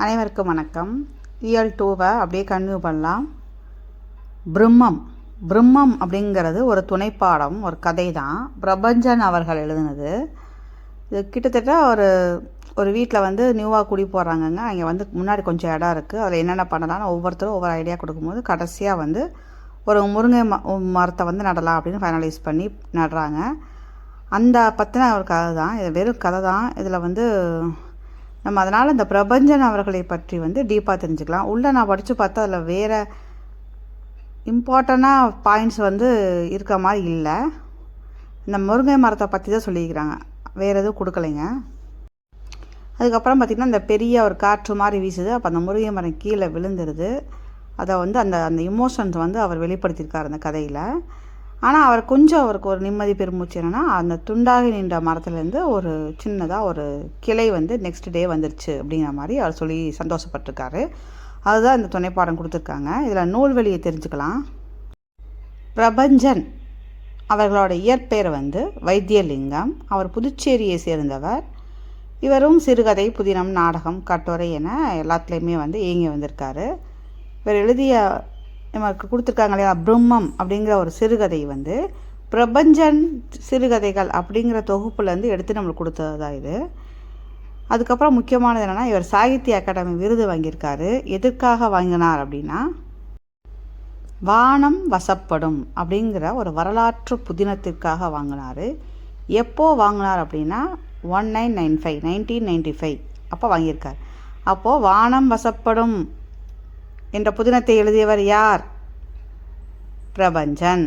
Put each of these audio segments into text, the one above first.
அனைவருக்கும் வணக்கம். இயல் 2 அப்படியே கன்டினியூ பண்ணலாம். பிரம்மம் அப்படிங்கிறது ஒரு துணைப்பாடம், ஒரு கதை தான். பிரபஞ்சன் அவர்கள் எழுதுனது. இது கிட்டத்தட்ட ஒரு வீட்டில் நியூவாக குடி போடுறாங்கங்க. அங்கே முன்னாடி கொஞ்சம் இடம் இருக்குது. அதில் என்னென்ன பண்ணலாம்னு ஒவ்வொருத்தரும் ஒவ்வொரு ஐடியா கொடுக்கும்போது கடைசியாக ஒரு முருங்கை மரத்தை நடலாம் அப்படின்னு ஃபைனலைஸ் பண்ணி நடுறாங்க. அந்த பற்றின ஒரு கதை தான் இது. வெறும் கதை தான். இதில் நம்ம அதனால் இந்த பிரபஞ்சன் அவர்களை பற்றி டீப்பாக தெரிஞ்சுக்கலாம். உள்ளே நான் படித்து பார்த்தா அதில் வேறு இம்பார்ட்டண்ட்டாக பாயிண்ட்ஸ் இருக்க மாதிரி இல்லை. இந்த முருங்கை மரத்தை பற்றி தான் சொல்லியிருக்கிறாங்க, வேறு எதுவும் கொடுக்கலைங்க. அதுக்கப்புறம் பார்த்திங்கன்னா இந்த பெரிய ஒரு காற்று மாதிரி வீசுது. அப்போ அந்த முருங்கை மரம் கீழே விழுந்துருது. அதை அந்த அந்த இமோஷன்ஸ் அவர் வெளிப்படுத்தியிருக்கார் அந்த கதையில். ஆனால் அவருக்கு ஒரு நிம்மதி பெருமூச்சு என்னென்னா, அந்த துண்டாகி நின்ற மரத்துலேருந்து ஒரு சின்னதாக ஒரு கிளை நெக்ஸ்ட் டே வந்துருச்சு அப்படிங்கிற மாதிரி அவர் சொல்லி சந்தோஷப்பட்டிருக்காரு. அதுதான் இந்த துணைப்பாடம் கொடுத்துருக்காங்க. இதில் நூல்வெளியை தெரிஞ்சுக்கலாம். பிரபஞ்சன் அவர்களோட இயற்பெயர் வைத்தியலிங்கம். அவர் புதுச்சேரியை சேர்ந்தவர். இவரும் சிறுகதை, புதினம், நாடகம், கட்டுரை என எல்லாத்துலேயுமே இயங்கி வந்திருக்காரு. இவர் எழுதிய நமக்கு கொடுத்துருக்காங்க இல்லையா, பிரம்மம் அப்படிங்கிற ஒரு சிறுகதை பிரபஞ்சன் சிறுகதைகள் அப்படிங்கிற தொகுப்புலேருந்து எடுத்து நம்மளுக்கு கொடுத்தது தான் இது. அதுக்கப்புறம் முக்கியமானது என்னென்னா, இவர் சாகித்ய அகாடமி விருது வாங்கியிருக்காரு. எதற்காக வாங்கினார் அப்படின்னா, வானம் வசப்படும் அப்படிங்கிற ஒரு வரலாற்று புதினத்திற்காக வாங்கினார். எப்போ வாங்கினார் அப்படின்னா 1995 அப்போ வாங்கியிருக்கார். அப்போது வானம் வசப்படும் என்ற புதினத்தை எழுதியவர் யார்? பிரபஞ்சன்.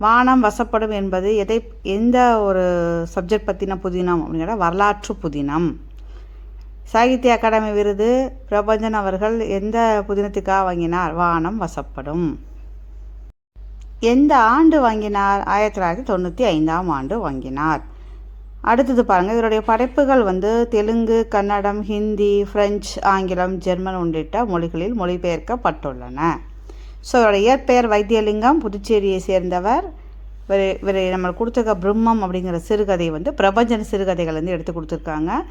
வானம் வசப்படும் என்பது எந்த ஒரு சப்ஜெக்ட் பற்றின புதினம் அப்படிங்கிற வரலாற்று புதினம். சாகித்ய அகாடமி விருது பிரபஞ்சன் அவர்கள் எந்த புதினத்துக்காக வாங்கினார்? வானம் வசப்படும். எந்த ஆண்டு வாங்கினார்? 1995 ஆண்டு வாங்கினார். அடுத்தது பாருங்கள், இவருடைய படைப்புகள் தெலுங்கு, கன்னடம், ஹிந்தி, பிரெஞ்சு, ஆங்கிலம், ஜெர்மன் உள்ளிட்ட மொழிகளில் மொழிபெயர்க்கப்பட்டுள்ளன. ஸோ இவருடைய இயற்பெயர் வைத்தியலிங்கம், புதுச்சேரியை சேர்ந்தவர். இவர் நம்மளுக்கு கொடுத்துருக்க பிரம்மம் அப்படிங்கிற சிறுகதை பிரபஞ்சன் சிறுகதைகள் எடுத்து கொடுத்துருக்காங்க.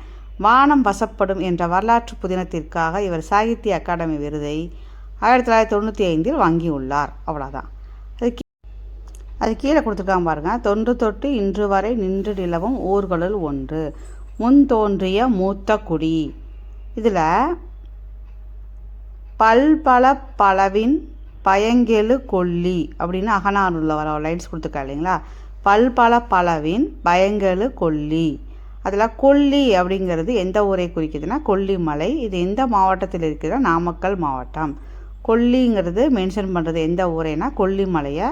வானம் வசப்படும் என்ற வரலாற்று புதினத்திற்காக இவர் சாகித்ய அகாடமி விருதை 1995 வாங்கியுள்ளார். அவ்வளோதான். அது கீழே கொடுத்துருக்காங்க பாருங்கள். தொன்று தொட்டு இன்று வரை நின்று நிலவும் ஊர்களுள் ஒன்று, முன் தோன்றிய மூத்த குடி. இதில் பல்பல பலவின் பயங்கெழு கொல்லி அப்படின்னு அகநானூரில் வர லைன்ஸ் கொடுத்துருக்கா இல்லைங்களா. பல்பல பலவின் பயங்கெழு கொல்லி. அதில் கொல்லி அப்படிங்கிறது எந்த ஊரை குறிக்குதுன்னா கொல்லிமலை. இது எந்த மாவட்டத்தில் இருக்குதுன்னா நாமக்கல் மாவட்டம். கொல்லிங்கிறது மென்ஷன் பண்ணுறது எந்த ஊரைனா கொல்லிமலையை.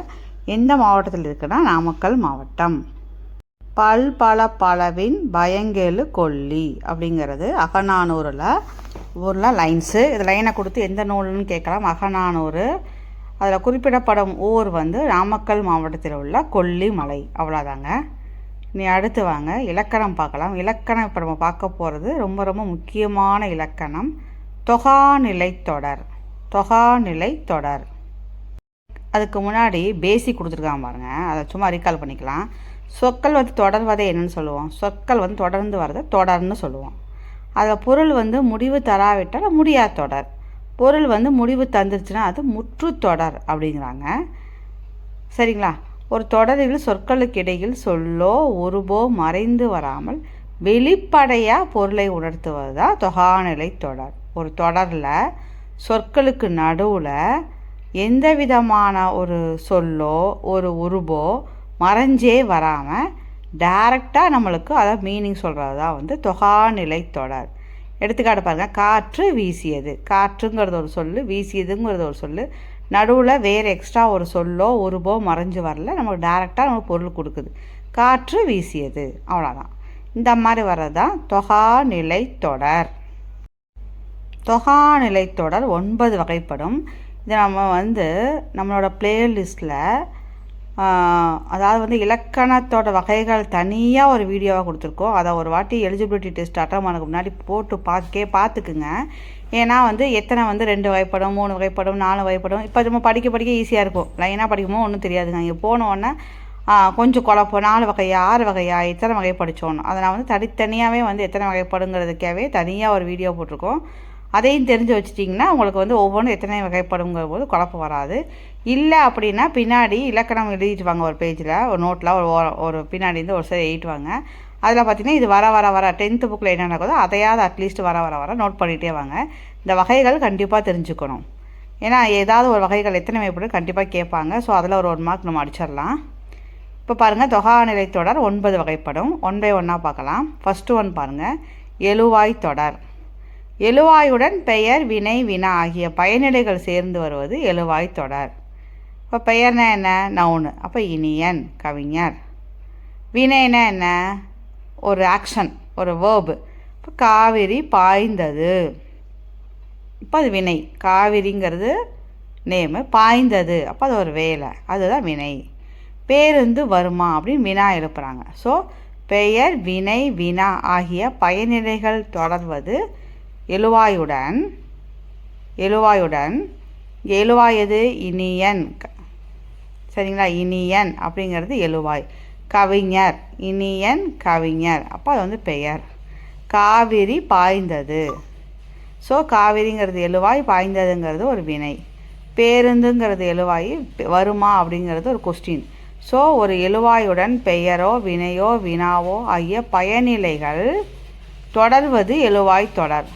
எந்த மாவட்டத்தில் இருக்குன்னா நாமக்கல் மாவட்டம். பல்பல பலவின் பயங்கெழு கொல்லி அப்படிங்கிறது அகநானூரில் லைன்ஸு. இது லைனை கொடுத்து எந்த நூல்னு கேட்கலாம். அகநானூறு. அதில் குறிப்பிடப்படும் ஊர் நாமக்கல் மாவட்டத்தில் உள்ள கொல்லிமலை. அவ்வளோதாங்க. நீ அடுத்து வாங்க இலக்கணம் பார்க்கலாம். இலக்கணம் இப்போ நம்ம பார்க்க போகிறது ரொம்ப ரொம்ப முக்கியமான இலக்கணம். தொகாநிலைத்தொடர். தொகாநிலைத்தொடர். அதுக்கு முன்னாடி பேசிக் கொடுத்துருக்காங்க பாருங்கள். அதை சும்மா ரீகால் பண்ணிக்கலாம். சொற்கள் தொடர்வதை என்னென்னு சொல்லுவோம்? சொற்கள் தொடர்ந்து வரதை தொடர்னு சொல்லுவோம். அதில் பொருள் முடிவு தராவிட்டால் முடியாத தொடர். பொருள் முடிவு தந்துருச்சுன்னா அது முற்று தொடர் அப்படிங்கிறாங்க. சரிங்களா? ஒரு தொடரில் சொற்களுக்கு இடையில் சொல்லோ உருபோ மறைந்து வராமல் வெளிப்படையாக பொருளை உணர்த்துவது தான் தொகாநிலை தொடர். ஒரு தொடரில் சொற்களுக்கு நடுவில் எந்த விதமான ஒரு சொல்லோ ஒரு உருபோ மறைஞ்சே வராமல் டைரெக்டாக நம்மளுக்கு அதை மீனிங் சொல்கிறது தான் தொகாநிலை தொடர். எடுத்துக்காட்டு பாருங்கள். காற்று வீசியது. காற்றுங்கிறது ஒரு சொல், வீசியதுங்கிறது ஒரு சொல். நடுவில் வேறு எக்ஸ்ட்ரா ஒரு சொல்லோ உருபோ மறைஞ்சு வரல, நமக்கு டைரெக்டாக நமக்கு பொருள் கொடுக்குது. காற்று வீசியது. அவ்வளோதான். இந்த மாதிரி வர்றது தான் தொகாநிலை தொடர். தொகாநிலை தொடர் 9 வகைப்படும். இதை நம்ம நம்மளோட பிளேலிஸ்ட்டில் அதாவது இலக்கணத்தோட வகைகள் தனியாக ஒரு வீடியோவாக கொடுத்துருக்கோம். அதை ஒரு வாட்டி எலிஜிபிலிட்டி டெஸ்ட் அட்டன் பண்ணக்கு முன்னாடி போட்டு பார்த்துக்குங்க. ஏன்னா எத்தனை 2 வகைப்படும், 3 வகைப்படும், 4 வகைப்படும். இப்போ நம்ம படிக்க ஈஸியாக இருக்கும். லைனாக படிக்கும்போது ஒன்றும் தெரியாதுங்க. இங்கே போனோடனே கொஞ்சம் குழப்பம். 4 வகையா 6 வகையா எத்தனை வகை படித்தோன்னு அதை நான் தனித்தனியாகவே எத்தனை வகைப்படுங்கிறதுக்காகவே தனியாக ஒரு வீடியோ போட்டிருக்கோம். அதையும் தெரிஞ்சு வச்சிட்டிங்கன்னா உங்களுக்கு வந்து ஒவ்வொன்றும் எத்தனை வகைப்படுங்கிற போது குழப்பம் வராது. இல்லை அப்படின்னா பின்னாடி இலக்கணம் எழுதிட்டு வாங்க, ஒரு பேஜில் ஒரு நோட்டில் ஒரு பின்னாடி இருந்து ஒரு சைடு எழுதிட்டு வாங்க. அதில் பார்த்திங்கன்னா இது வர 10th புக்கில் என்ன நடக்குதோ அதையாவது அட்லீஸ்ட் வர நோட் பண்ணிகிட்டே வாங்க. இந்த வகைகள் கண்டிப்பாக தெரிஞ்சுக்கணும். ஏன்னா ஏதாவது ஒரு வகைகள் எத்தனை வகைப்படும் கண்டிப்பாக கேட்பாங்க. ஸோ அதில் ஒரு 1 மார்க் நம்ம அடிச்சிடலாம். இப்போ பாருங்கள், தொகாநிலை தொடர் 9 வகைப்படும். 1 by 1 பார்க்கலாம். ஃபஸ்ட்டு ஒன் பாருங்கள், எழுவாய் தொடர். எழுவாயுடன் பெயர், வினை, வினா ஆகிய பயனிலைகள் சேர்ந்து வருவது எழுவாய் தொடர். இப்போ பெயர்னா என்ன? நவுனு. அப்போ இனியன், கவிஞர். வினைனா என்ன? ஒரு ஆக்ஷன், ஒரு வேர்பு. இப்போ காவிரி பாய்ந்தது. இப்போ அது வினை. காவிரிங்கிறது நேமு, பாய்ந்தது அப்போ அது ஒரு வேலை, அதுதான் வினை. பேருந்து வருமா அப்படின்னு வினா எழுப்புறாங்க. ஸோ பெயர், வினை, வினா ஆகிய பயனிலைகள் தொடர்வது எழுவாயுடன். எழுவாய் எது? இனியன். சரிங்களா? இனியன் அப்படிங்கிறது எழுவாய். கவிஞர், இனியன் கவிஞர், அப்போ அது வந்து பெயர். காவிரி பாய்ந்தது. ஸோ காவிரிங்கிறது எழுவாய், பாய்ந்ததுங்கிறது ஒரு வினை. பேருந்துங்கிறது எழுவாய், வருமா அப்படிங்கிறது ஒரு கொஸ்டின். ஸோ ஒரு எழுவாயுடன் பெயரோ, வினையோ, வினாவோ ஆகிய பயனிலைகள் தொடர்வது எழுவாய் தொடர்.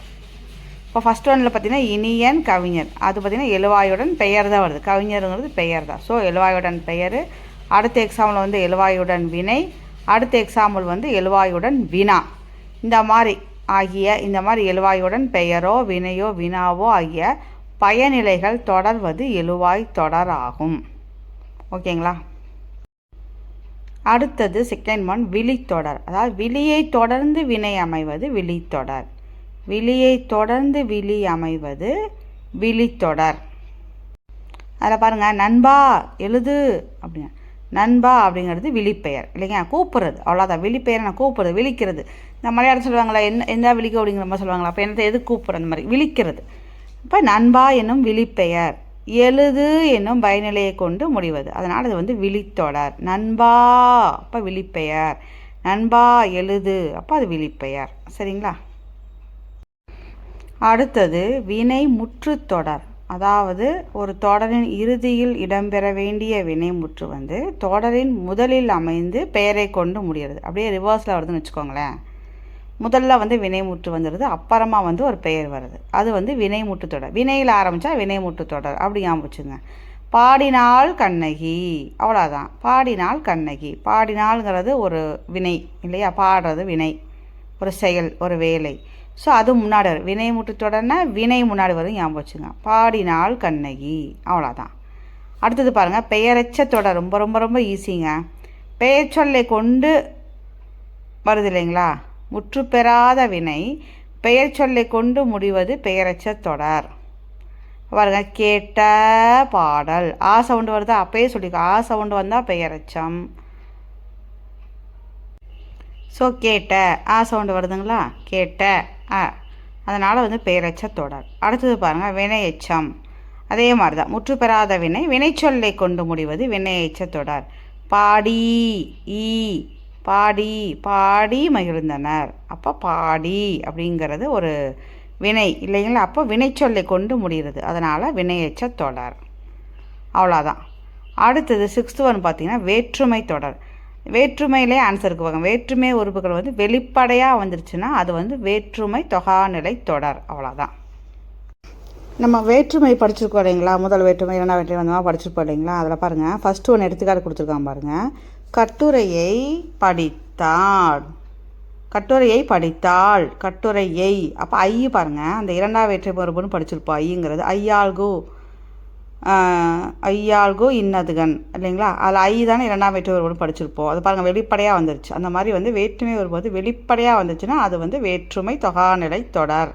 இப்போ ஃபஸ்ட் ஒன்னில் பார்த்தீங்கன்னா இனியன் கவிஞர், அது பார்த்திங்கன்னா எழுவாயுடன் பெயர் தான் வருது. கவிஞருங்கிறது பெயர் தான். ஸோ எழுவாயுடன் பெயர். அடுத்த எக்ஸாம்பிள் வந்து எழுவாயுடன் வினை. அடுத்த எக்ஸாம்பிள் வந்து எழுவாயுடன் வினா. இந்த மாதிரி எழுவாயுடன் பெயரோ, வினையோ, வினாவோ ஆகிய பயனிலைகள் தொடர்வது எழுவாய் தொடர் ஆகும். ஓகேங்களா? அடுத்தது செகண்ட் ஒன், விழித்தொடர். அதாவது விழியை தொடர்ந்து வினை அமைவது விழித்தொடர். விழியை தொடர்ந்து விழி அமைவது விழித்தொடர். அதில் பாருங்கள், நண்பா எழுது அப்படின்னா, நண்பா அப்படிங்கிறது விழிப்பெயர் இல்லைங்க, கூப்பிட்றது. அவ்வளோதான். விழிப்பெயர் நான் கூப்பிட்றது, விழிக்கிறது. இந்த மலையாளம் சொல்லுவாங்களா, எந்த விழிக்க அப்படிங்கிற மாதிரி சொல்லுவாங்களா, அப்போ என்னத்தை எது கூப்பிட்ற, அந்த மாதிரி விழிக்கிறது. இப்போ நண்பா என்னும் விழிப்பெயர், எழுது என்னும் பயனிலையை கொண்டு முடிவது, அதனால் அது வந்து விழித்தொடர். நண்பா அப்போ விழிப்பெயர், நண்பா எழுது அப்போ அது விழிப்பெயர். சரிங்களா? அடுத்தது வினை முற்றுத்தொடர். அதாவது ஒரு தொடரின் இறுதியில் இடம்பெற வேண்டிய வினைமுற்று வந்து தொடரின் முதலில் அமைந்து பெயரை கொண்டு முடிகிறது. அப்படியே ரிவர்ஸில் வருதுன்னு வச்சுக்கோங்களேன். முதல்ல வந்து வினைமுற்று வந்துடுது, அப்புறமா வந்து ஒரு பெயர் வருது, அது வந்து வினைமுற்று தொடர். வினையில் ஆரம்பித்தா வினைமுற்று தொடர் அப்படி ஞாபகம். பாடினாள் கண்ணகி, அவ்வளோதான். பாடினாள் கண்ணகி. பாடினாள்ங்கிறது ஒரு வினை இல்லையா? பாடுறது வினை, ஒரு செயல், ஒரு வேலை. ஸோ அது முன்னாடி வரும். வினைமுற்று தொடர்னா வினை முன்னாடி வரும், ஞாபகம் வச்சுங்க. பாடினாள் கண்ணகி, அவ்வளோதான். அடுத்தது பாருங்கள், பெயரச்ச தொடர். ரொம்ப ரொம்ப ரொம்ப ஈஸிங்க. பெயர் சொல்லை கொண்டு வருது இல்லைங்களா? முற்று பெறாத வினை பெயர் சொல்லை கொண்டு முடிவது பெயரச்ச தொடர். பாருங்க, கேட்ட பாடல். ஆ சவுண்டு வருதா? அப்பயே சொல்லிக்கோ, ஆ சவுண்டு வந்தால் பெயரச்சம். ஸோ கேட்ட ஆ சவுண்டு வருதுங்களா? கேட்ட அதனால் வந்து பெயரச்ச தொடர். அடுத்தது பாருங்கள், வினையெச்சம். அதே மாதிரி தான், முற்று பெறாத வினை வினைச்சொல்லை கொண்டு முடிவது வினையெச்ச தொடர். பாடி, ஈ, பாடி, பாடி மகிழ்ந்தனர். அப்போ பாடி அப்படிங்கிறது ஒரு வினை இல்லைங்களா? அப்போ வினைச்சொல்லை கொண்டு முடிகிறது, அதனால் வினையெச்ச தொடர். அவ்வளோதான். அடுத்தது 6th ஒன் பார்த்திங்கன்னா வேற்றுமை தொடர். வேற்றுமையிலே ஆன்சருக்கு வாங்க. வேற்றுமை உறுப்புகள் வந்து வெளிப்படையாக வந்துருச்சுன்னா அது வந்து வேற்றுமை தொகாநிலை தொடர். அவ்வளோதான். நம்ம வேற்றுமை படிச்சிருக்கோம் இல்லைங்களா? முதல் வேற்றுமை, 2ஆம் வேற்றுமை அந்த மாதிரி படிச்சிருப்போம் இல்லைங்களா? அதில் பாருங்கள், ஃபஸ்ட்டு ஒன்று எடுத்துக்காட்டு கொடுத்துருக்கான் பாருங்கள். கட்டுரையை படித்தாள், கட்டுரையை படித்தாள், கட்டுரையை. அப்போ ஐ பாருங்கள், அந்த 2ஆம் வேற்றுமை உறுப்புன்னு படிச்சிருப்போம். ஐங்கிறது ஐயாள்கு, ஐயாள்கு இன்னதுகன் இல்லைங்களா? அதில் ஐ தானே 2ஆம் வேற்றுமை உறுப்புன்னு படிச்சிருப்போம். அது பாருங்கள், வெளிப்படையாக வந்துருச்சு. அந்த மாதிரி வந்து வேற்றுமை வரும்போது வெளிப்படையாக வந்துச்சுன்னா அது வந்து வேற்றுமை தொகாநிலை தொடர்.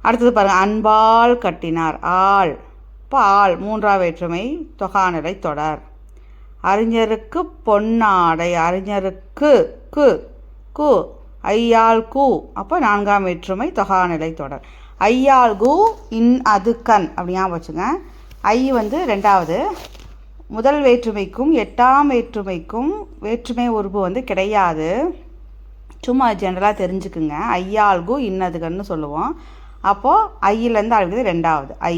அடுத்தது பாருங்கள், அன்பால் கட்டினார். ஆள், இப்போ ஆள் 3ஆம் வேற்றுமை தொகாநிலை தொடர். அறிஞருக்கு பொன்னாடை, அறிஞருக்கு கு கு, ஐயாள் கு, அப்போ 4ஆம் வேற்றுமை தொகாநிலை தொடர். ஐயாள் கு இன் அது கண் அப்படியா வச்சுங்க. ஐ வந்து 2வது. முதல் வேற்றுமைக்கும் 8ஆம் வேற்றுமைக்கும் வேற்றுமை உறுப்பு வந்து கிடையாது, சும்மா ஜென்ரலாக தெரிஞ்சுக்குங்க. ஐயாள் கு இன்னதுகன்னு சொல்லுவோம். அப்போது ஐயிலேருந்து ஆரம்பிக்கிறது ரெண்டாவது ஐ,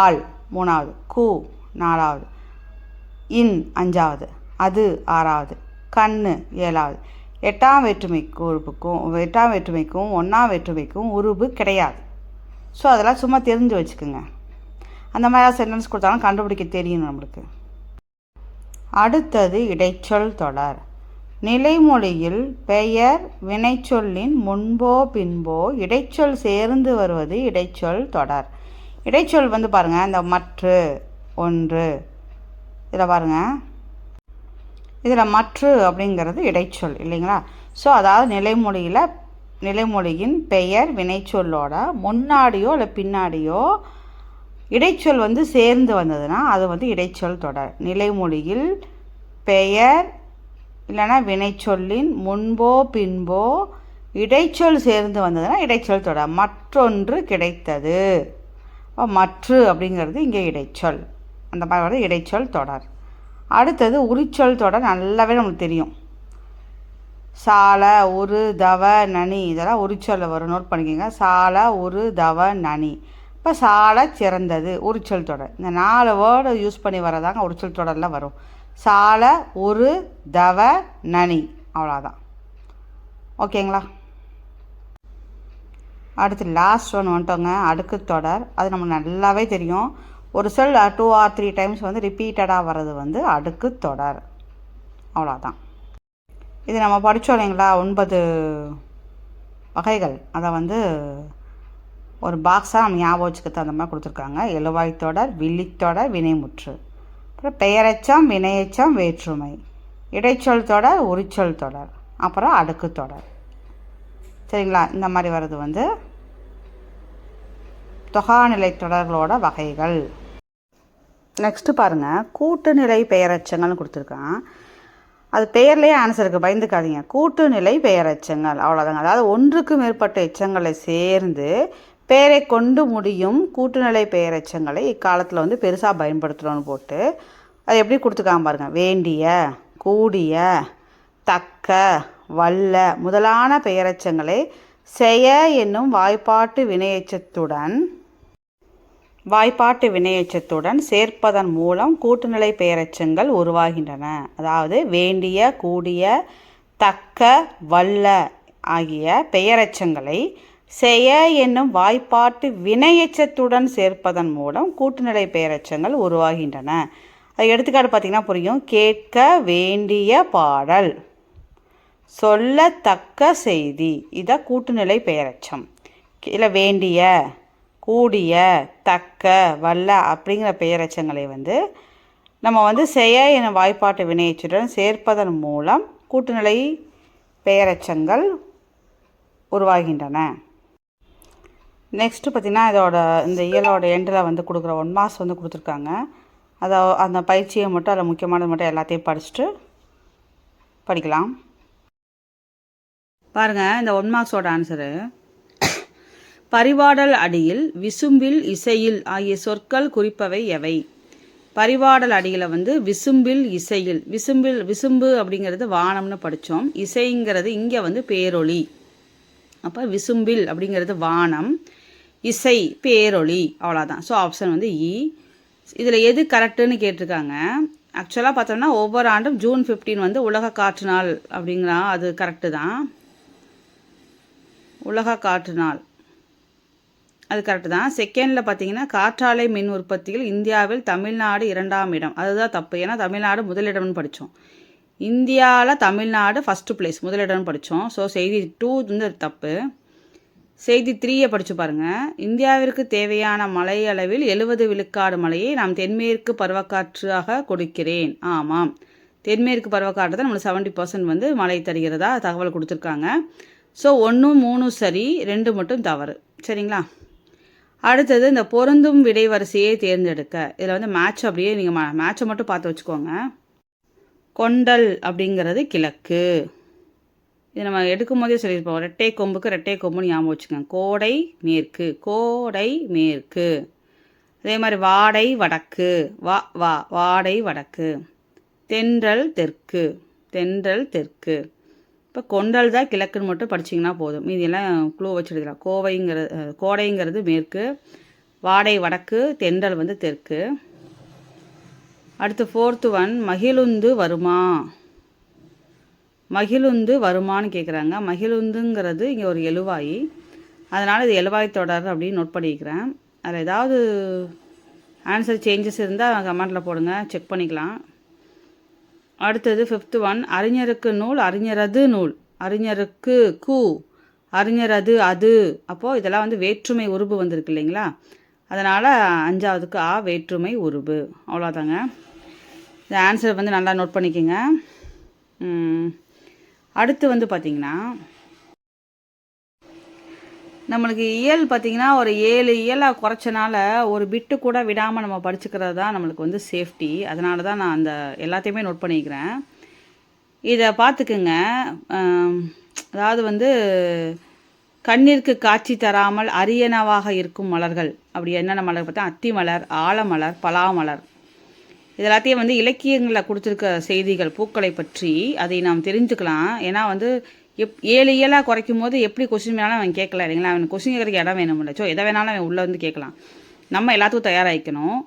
ஆள் மூணாவது, கூ நாலாவது, இன் அஞ்சாவது, அது ஆறாவது, கண்ணு ஏழாவது. எட்டாம் வேற்றுமைக்கும் ஒன்றாம் வேற்றுமைக்கும் உருபு கிடையாது. ஸோ அதெல்லாம் சும்மா தெரிஞ்சு வச்சுக்கோங்க. அந்த மாதிரி சென்டென்ஸ் கொடுத்தாலும் கண்டுபிடிக்க தெரியும் நம்மளுக்கு. அடுத்தது இடைச்சொல் தொடர். நிலைமொழியில் பெயர் வினைச்சொல்லின் முன்போ பின்போ இடைச்சொல் சேர்ந்து வருவது இடைச்சொல் தொடர். இடைச்சொல் வந்து பாருங்கள், இந்த மற்று, ஒன்று, இதில் பாருங்கள், இதில் மற்று அப்படிங்கிறது இடைச்சொல் இல்லைங்களா? ஸோ அதாவது நிலைமொழியின் பெயர் வினைச்சொல்லோட முன்னாடியோ இல்லை பின்னாடியோ இடைச்சொல் வந்து சேர்ந்து வந்ததுன்னா அது வந்து இடைச்சொல் தொடர். நிலைமொழியில் பெயர் இல்லைன்னா வினைச்சொல்லின் முன்போ பின்போ இடைச்சொல் சேர்ந்து வந்ததுன்னா இடைச்சொல் தொடர். மற்றொன்று கிடைத்தது, மற்று அப்படிங்கிறது இங்கே இடைச்சொல். அந்த மாதிரி வந்து இடைச்சொல் தொடர். அடுத்தது உரிச்சொல் தொடர். நல்லாவே நம்மளுக்கு தெரியும். சால, உரு, தவ, நனி இதெல்லாம் உரிச்சொல்ல வரும். நோட் பண்ணிக்கோங்க. சால, உரு, தவ, நனி. இப்போ சால சிறந்தது உரிச்சொல் தொடர். இந்த 4 வேர்டு யூஸ் பண்ணி வரதாங்க உரிச்சொல் தொடரில் வரும். சால, உரு, தவ, நனி, அவ்வளோதான். ஓகேங்களா? அடுத்து லாஸ்ட் ஒன் வந்துட்டோங்க, அடுக்கு தொடர். அது நமக்கு நல்லாவே தெரியும். ஒரு சொல் 2 or 3 டைம்ஸ் வந்து ரிப்பீட்டடாக வர்றது வந்து அடுக்கு தொடர். அவ்வளோதான். இது நம்ம படித்தோம் இல்லைங்களா, 9 வகைகள். அதை வந்து ஒரு பாக்ஸாக நம்ம ஞாபகம் வச்சுக்கிறது அந்த மாதிரி கொடுத்துருக்காங்க. எழுவாய் தொடர், வில்லித்தொடர், வினைமுற்று, அப்புறம் பெயரெச்சம், வினையெச்சம், வேற்றுமை, இடைச்சொல் தொடர், உரிச்சொல் தொடர், அப்புறம் அடுக்கு தொடர். சரிங்களா? இந்த மாதிரி வர்றது வந்து தொகாநிலை தொடர்களோட வகைகள். நெக்ஸ்ட்டு பாருங்கள், கூட்டுநிலை பெயரெச்சங்கள்னு கொடுத்துருக்கான். அது பெயர்லேயே ஆன்சர் இருக்குது, பயந்துக்காதீங்க. கூட்டுநிலை பெயரெச்சங்கள் அவ்வளோதாங்க. அதாவது ஒன்றுக்கு மேற்பட்ட எச்சங்களை சேர்ந்து பெயரை கொண்டு முடியும் கூட்டுநிலை பெயரெச்சங்களை இக்காலத்தில் வந்து பெருசாக பயன்படுத்துகிறோன்னு போட்டு அது எப்படி கொடுத்துருக்காங்க பாருங்கள். வேண்டிய, கூடிய, தக்க, வல்ல முதலான பெயரெச்சங்களை செய என்னும் வாய்ப்பாட்டு வினையெச்சத்துடன் சேர்ப்பதன் மூலம் கூட்டுநிலை பெயரெச்சங்கள் உருவாகின்றன. அதாவது வேண்டிய, கூடிய, தக்க, வல்ல ஆகிய பெயரெச்சங்களை செய என்னும் வாய்ப்பாட்டு வினையெச்சத்துடன் சேர்ப்பதன் மூலம் கூட்டுநிலை பெயரெச்சங்கள் உருவாகின்றன. அது எடுத்துக்காட்டு பார்த்திங்கன்னா புரியும். கேட்க வேண்டிய பாடல், சொல்லத்தக்க செய்தி, இதை கூட்டுநிலை பெயரெச்சம். இல்லை வேண்டிய, கூடிய, தக்க, வல்ல அப்படிங்கிற பெயரெச்சங்களை வந்து நம்ம வந்து செய என வாய்ப்பாட்டு வினையெச்சத்துடன் சேர்ப்பதன் மூலம் கூட்டுநிலை பெயரெச்சங்கள் உருவாகின்றன. நெக்ஸ்ட்டு பார்த்திங்கன்னா இந்த இயலோட எண்டில் வந்து கொடுக்குற 1 மார்க்ஸ் வந்து கொடுத்துருக்காங்க. அதை அந்த பயிற்சியை மட்டும் அதில் முக்கியமானது மட்டும் எல்லாத்தையும் படிச்சுட்டு படிக்கலாம். பாருங்கள், இந்த 1 மார்க்ஸோட ஆன்சரு. பரிபாடல் அடியில், விசும்பில், இசையில் ஆகிய சொற்கள் குறிப்பவை எவை? பரிபாடல் அடியில் வந்து விசும்பில், இசையில். விசும்பு அப்படிங்கிறது வானம்னு படித்தோம். இசைங்கிறது இங்கே வந்து பேரொளி. அப்போ விசும்பில் அப்படிங்கிறது வானம், இசை பேரொளி, அவ்வளோதான். ஸோ ஆப்ஷன் வந்து இ. இதில் எது கரெக்டுன்னு கேட்டிருக்காங்க. ஆக்சுவலாக பார்த்தோம்னா ஒவ்வொரு ஆண்டும் ஜூன் 15 வந்து உலக காற்று நாள் அப்படிங்கிறா, அது கரெக்டு தான். உலக காற்று நாள் அது கரெக்டு தான். செகண்டில் பார்த்தீங்கன்னா காற்றாலை மின் உற்பத்தியில் இந்தியாவில் தமிழ்நாடு 2ஆம் இடம், அதுதான் தப்பு. ஏன்னா தமிழ்நாடு முதலிடம்னு படித்தோம். இந்தியாவில் தமிழ்நாடு ஃபஸ்ட்டு பிளேஸ், முதலிடம்னு படித்தோம். ஸோ செய்தி 2 வந்து தப்பு. செய்தி 3 படித்து பாருங்கள். இந்தியாவிற்கு தேவையான மழை அளவில் 70 விழுக்காடு மழையை நாம் தென்மேற்கு பருவக்காற்றாக கொடுக்கிறேன். ஆமாம், தென்மேற்கு பருவக்காற்று தான் நம்மளுக்கு 70% வந்து மழை தருகிறதா தகவல் கொடுத்துருக்காங்க. ஸோ 1, 3 சரி, 2 மட்டும் தவறு. சரிங்களா? அடுத்தது இந்த பொருந்தும் விடை வரிசையை தேர்ந்தெடுக்க. இதில் வந்து மேட்ச் அப்படியே நீங்கள் மேட்சை மட்டும் பார்த்து வச்சுக்கோங்க. கொண்டல் அப்படிங்கிறது கிழக்கு. இது நம்ம எடுக்கும் போதே சொல்லியிருப்போம். ரெட்டை கொம்புக்கு ரெட்டை கொம்புன்னு ஞாபகம் வச்சுக்கோங்க. கோடை மேற்கு, கோடை மேற்கு. அதே மாதிரி வாடை வடக்கு, வாடை வடக்கு. தென்றல் தெற்கு, தென்றல் தெற்கு. இப்போ கொண்டல் தான் கிழக்குன்னு மட்டும் படிச்சிங்கன்னா போதும். மீதியெல்லாம் க்ளூ வச்சுடுதலாம். கோடைங்கிறது மேற்கு, வாடை வடக்கு, தென்றல் வந்து தெற்கு. அடுத்து 4th ஒன் மகிழுந்து வருமா. மகிழுந்து வருமானு கேட்குறாங்க. மகிழுந்துங்கிறது இங்கே ஒரு எழுவாய், அதனால் இது எழுவாய் தொடர் அப்படின்னு நோட் பண்ணிக்கிறேன். அதில் ஏதாவது ஆன்சர் சேஞ்சஸ் இருந்தால் கமெண்டில் போடுங்க, செக் பண்ணிக்கலாம். அடுத்தது 5th ஒன் அறிஞருக்கு நூல் அறிஞரது நூல். அறிஞருக்கு கு, அறிஞரது அது. அப்போது இதெல்லாம் வந்து வேற்றுமை உருபு வந்திருக்கு இல்லைங்களா, அதனால் 5வதுக்கு ஆ வேற்றுமை உருபு. அவ்வளோதாங்க. இந்த ஆன்சர் வந்து நல்லா நோட் பண்ணிக்கோங்க. அடுத்து வந்து பார்த்திங்கன்னா நம்மளுக்கு இயல் பார்த்திங்கன்னா ஒரு 7 இயலாக குறைச்சனால ஒரு பிட்டு கூட விடாமல் நம்ம படிச்சுக்கிறது தான் நம்மளுக்கு வந்து சேஃப்டி. அதனால தான் நான் அந்த எல்லாத்தையுமே நோட் பண்ணிக்கிறேன். இதை பார்த்துக்குங்க. அதாவது வந்து கண்ணிற்கு காட்சி தராமல் அரியனவாக இருக்கும் மலர்கள். அப்படி என்னென்ன மலர் பார்த்தா அத்தி மலர், ஆலமலர், பலாமலர். இது எல்லாத்தையும் வந்து இலக்கியங்களில் கொடுத்துருக்க செய்திகள் பூக்களை பற்றி அதை நாம் தெரிஞ்சுக்கலாம். ஏன்னா வந்து 7 இயலாக குறைக்கும் போது எப்படி கொஸ்டின் வேணாலும் அவன் கேட்கல இல்லைங்களா, அவன் கொஸ்டின் கேட்குறதுக்கு இடம் வேணும் இல்லை. ஸோ எதை வேணாலும் அவன் உள்ளே வந்து கேட்கலாம். நம்ம எல்லாத்துக்கும் தயாராகிக்கணும்.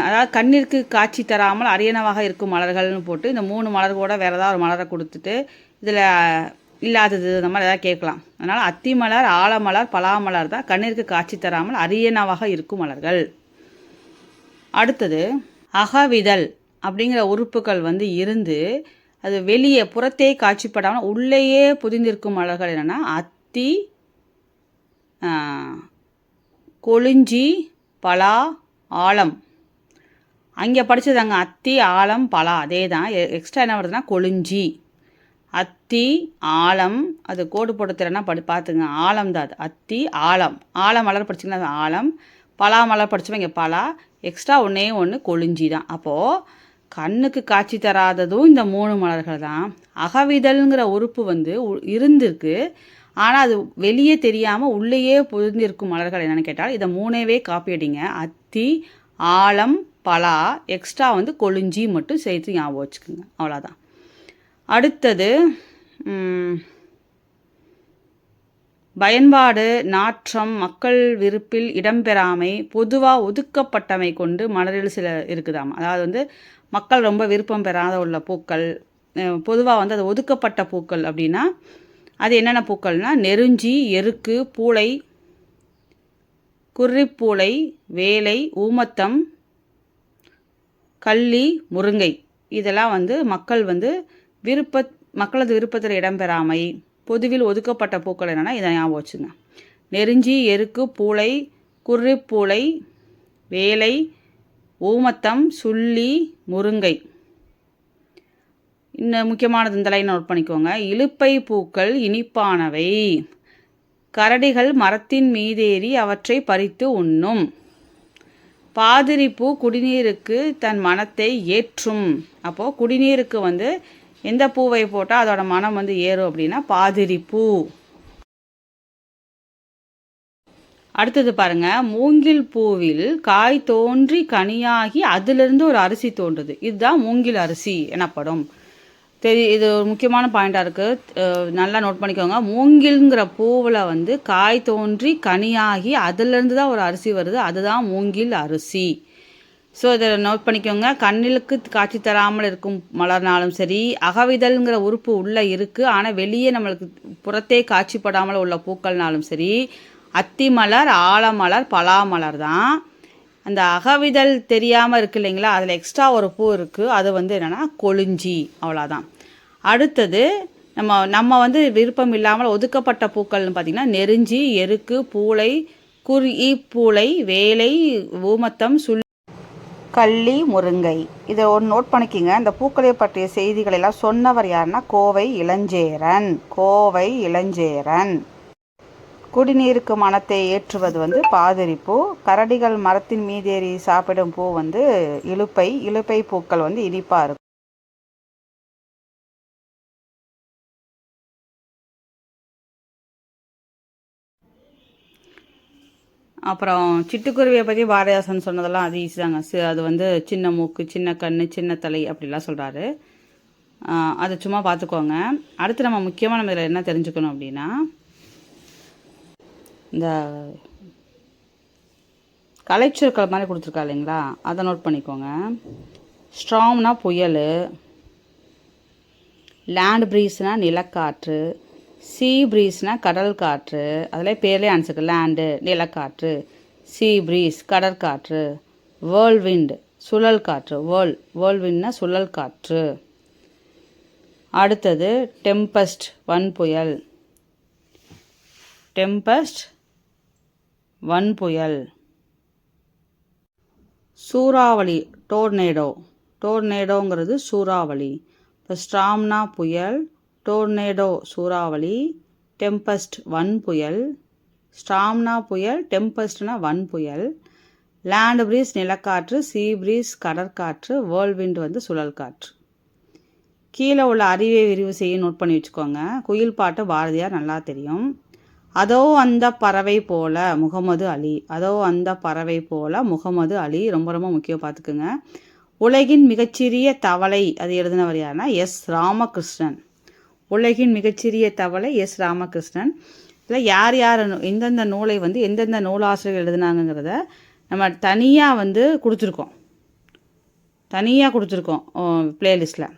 அதாவது கண்ணிற்கு காட்சி தராமல் அரியனவாக இருக்கும் மலர்கள்னு போட்டு இந்த 3 மலர் கூட வேறு ஏதாவது ஒரு மலரை கொடுத்துட்டு இதில் இல்லாதது இந்த மாதிரி ஏதாவது கேட்கலாம். அதனால் அத்தி மலர், ஆலமலர், பலாமலர் தான் கண்ணிற்கு காட்சி தராமல் அரியனவாக இருக்கும் மலர்கள். அடுத்தது அகவிதழ் அப்படிங்கிற உறுப்புகள் வந்து இருந்து அது வெளியே புறத்தே காட்சிப்படாமல் உள்ளேயே புதிந்திருக்கும் மலர்கள் என்னென்னா அத்தி, கொளிஞ்சி, பலா, ஆலம். அங்கே படித்ததாங்க அத்தி, ஆலம், பலா. அதே தான். எக்ஸ்ட்ரா என்ன வருதுன்னா கொளிஞ்சி. அத்தி, ஆலம், அது கோடு போட்டு தரேன்னா பார்த்துங்க. ஆலம் தான் அது. அத்தி, ஆலம். ஆலம் மலர் படிச்சிங்கன்னா அது ஆலம். பலா மலர் படித்தோம் இங்கே பலா. எக்ஸ்ட்ரா ஒன்று கொளிஞ்சி தான். அப்போது கண்ணுக்கு காட்சி தராததும் இந்த 3 மலர்கள் தான். அகவிதழ்ங்கிற உறுப்பு வந்து இருந்திருக்கு, ஆனால் அது வெளியே தெரியாமல் உள்ளேயே பொருந்திருக்கும் மலர்கள் என்னென்னு கேட்டால் இதை 3வே காப்பி அடிங்க. அத்தி, ஆலம், பலா, எக்ஸ்ட்ரா வந்து கொளிஞ்சி மட்டும் சேர்த்து ஞாபகம் வச்சுக்கோங்க. அவ்வளோதான். அடுத்தது பயன்பாடு நாற்றம் மக்கள் விருப்பில் இடம்பெறாமை பொதுவாக ஒதுக்கப்பட்டமை கொண்டு மலரில் சில இருக்குதாம். அதாவது வந்து மக்கள் ரொம்ப விருப்பம் பெறாத உள்ள பூக்கள், பொதுவாக வந்து அது ஒதுக்கப்பட்ட பூக்கள் அப்படின்னா அது என்னென்ன பூக்கள்னால் நெருஞ்சி, எருக்கு, பூளை, குறிப்பூளை, வேலை, ஊமத்தம், கள்ளி, முருங்கை. இதெல்லாம் வந்து மக்களது விருப்பத்தில் இடம்பெறாமை பொதுவில் ஒதுக்கப்பட்ட பூக்கள் என்னென்னா இதை ஞாபகம் வச்சுங்க. நெருஞ்சி, எருக்கு, பூளை, குறிப்பூளை, வேலை, ஊமத்தம், சுள்ளி, முருங்கை. இன்னும் முக்கியமானது இந்த லைன் நோட் பண்ணிக்கோங்க. இலுப்பை பூக்கள் இனிப்பானவை. கரடிகள் மரத்தின் மீதேறி அவற்றை பறித்து உண்ணும். பாதிரிப்பூ குடிநீருக்கு தன் மனத்தை ஏற்றும். அப்போது குடிநீருக்கு வந்து எந்த பூவை போட்டால் அதோட மனம் வந்து ஏறும் அப்படின்னா பாதிரிப்பூ. அடுத்தது பாருங்க, மூங்கில் பூவில் காய் தோன்றி கனியாகி அதிலிருந்து ஒரு அரிசி தோன்றுது. இதுதான் மூங்கில் அரிசி எனப்படும். இது ஒரு முக்கியமான பாயிண்டாக இருக்குது, நல்லா நோட் பண்ணிக்கோங்க. மூங்கில்ங்கிற பூவில் வந்து காய் தோன்றி கனியாகி அதிலிருந்து தான் ஒரு அரிசி வருது, அதுதான் மூங்கில் அரிசி. ஸோ இதை நோட் பண்ணிக்கோங்க. கண்ணிலுக்கு காட்சி தராமல் இருக்கும் மலர்னாலும் சரி, அகவிதழ்ங்கிற உறுப்பு உள்ளே இருக்குது ஆனால் வெளியே நம்மளுக்கு புறத்தே காட்சிப்படாமல் உள்ள பூக்கள்னாலும் சரி, அத்தி மலர், ஆலமலர், பலாமலர் தான். அந்த அகவிதழ் தெரியாமல் இருக்குது இல்லைங்களா, அதில் எக்ஸ்ட்ரா ஒரு பூ இருக்குது, அது வந்து என்னென்னா கொளிஞ்சி. அவ்வளோதான். அடுத்தது நம்ம வந்து விருப்பம் இல்லாமல் ஒதுக்கப்பட்ட பூக்கள்னு பார்த்திங்கன்னா நெருஞ்சி, எருக்கு, பூளை, பூளை, வேலை, ஊமத்தம், கள்ளி, முருங்கை. இதை ஒரு நோட் பண்ணிக்கிங்க. இந்த பூக்களை பற்றிய செய்திகள் எல்லாம் சொன்னவர் யாருன்னா கோவை இளஞ்சேரன். குடிநீருக்கு மனத்தை ஏற்றுவது வந்து பாதிரிப்பூ. கரடிகள் மரத்தின் மீதேறி சாப்பிடும் பூ வந்து இலுப்பை பூக்கள் வந்து இனிப்பாக இருக்கும். அப்புறம் சிட்டுக்குருவியை பற்றி பாரதிதாசன் சொன்னதெல்லாம் அது ஈஸி தாங்க. அது வந்து சின்ன மூக்கு, சின்ன கண், சின்ன தலை அப்படிலாம் சொல்கிறாரு. அதை சும்மா பார்த்துக்கோங்க. அடுத்து நம்ம முக்கியமாக நம்ம இதில் என்ன தெரிஞ்சுக்கணும் அப்படின்னா, இந்த கலைச்சொற்கள் மாதிரி கொடுத்துருக்கா இல்லைங்களா, அதை நோட் பண்ணிக்கோங்க. ஸ்ட்ராம்னா புயல், லேண்ட் ப்ரீஸ்னால் நிலக்காற்று, சீ ப்ரீஸ்னால் கடல் காற்று, அதில் பேர்லேயே ஆன்சருக்கு லேண்டு நிலக்காற்று, சீ ப்ரீஸ் கடற்காற்று, வேர்ல்விண்ட் சுழல் காற்று, வேர்ல்விண்ட்னா சுழல் காற்று. அடுத்தது டெம்பஸ்ட் வன்புயல், டெம்பஸ்ட் வன்புயல். சூறாவளி டோர்னேடோ, டோர்னேடோங்கிறது சூறாவளி. இப்போ ஸ்ட்ராம்னா புயல், டோர்னேடோ சூறாவளி, டெம்பஸ்ட் வன்புயல். ஸ்ட்ராம்னா புயல், டெம்பஸ்ட்னா வன்புயல், லேண்ட் ப்ரீஸ் நிலக்காற்று, சீ ப்ரீஸ் கடற்காற்று, வேர்ல்விண்ட் வந்து சுழல் காற்று. கீழே உள்ள அறிவை விரிவு செய்ய நோட் பண்ணி வச்சுக்கோங்க. குயில் பாட்டு பாரதியார் நல்லா தெரியும். அதோ அந்த பறவை போல முகமது அலி, அதோ அந்த பறவை போல முகமது அலி ரொம்ப ரொம்ப முக்கியம், பார்த்துக்குங்க. உலகின் மிகச்சிறிய தவளை, அது எழுதினவர் யாருன்னா எஸ் ராமகிருஷ்ணன். உலகின் மிகச்சிறிய தவளை எஸ் ராமகிருஷ்ணன். இதில் யார் யார் எந்தெந்த நூலை வந்து எந்தெந்த நூலாசிரியர்கள் எழுதுனாங்கிறத நம்ம தனியாக வந்து கொடுத்துருக்கோம், ப்ளேலிஸ்ட்டில்.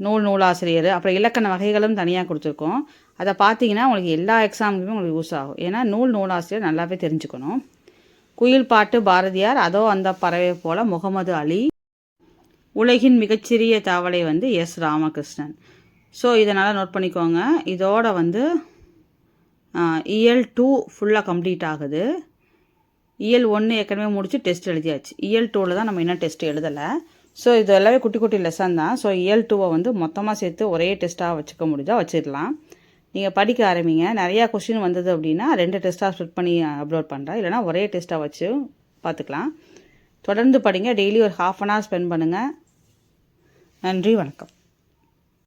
நூலாசிரியர் அப்புறம் இலக்கண வகைகளும் தனியாக கொடுத்துருக்கோம். அதை பார்த்தீங்கன்னா உங்களுக்கு எல்லா எக்ஸாமுக்குமே உங்களுக்கு யூஸ் ஆகும். ஏன்னா நூலாசிரியர் நல்லாவே தெரிஞ்சுக்கணும். குயில் பாட்டு பாரதியார், அதோ அந்த பறவை போல முகமது அலி, உலகின் மிகச்சிறிய தவளை வந்து எஸ் ராமகிருஷ்ணன். ஸோ இதை நல்லா நோட் பண்ணிக்கோங்க. இதோட வந்து இயல் 2 ஃபுல்லாக கம்ப்ளீட் ஆகுது. இயல் 1 ஏற்கனவே முடிச்சு டெஸ்ட் எழுதியாச்சு. இயல் 2ல் தான் நம்ம இன்னும் டெஸ்ட் எழுதலை. ஸோ இது எல்லாமே குட்டி குட்டி லெசன் தான். ஸோ இயல் 2வை வந்து மொத்தமாக சேர்த்து ஒரே டெஸ்ட்டாக வச்சுக்க முடிஞ்சால் வச்சிடலாம். நீங்கள் படிக்க ஆரம்பிங்க. நிறையா கொஷின் வந்தது அப்படின்னா 2 டெஸ்ட்டாக ஸ்ப்ளிட் பண்ணி அப்லோட் பண்ணுறேன், இல்லைனா ஒரே டெஸ்ட்டாக வச்சு பார்த்துக்கலாம். தொடர்ந்து படிங்க. டெய்லி ஒரு ½ அன் ஹவர் ஸ்பெண்ட் பண்ணுங்கள். நன்றி, வணக்கம்.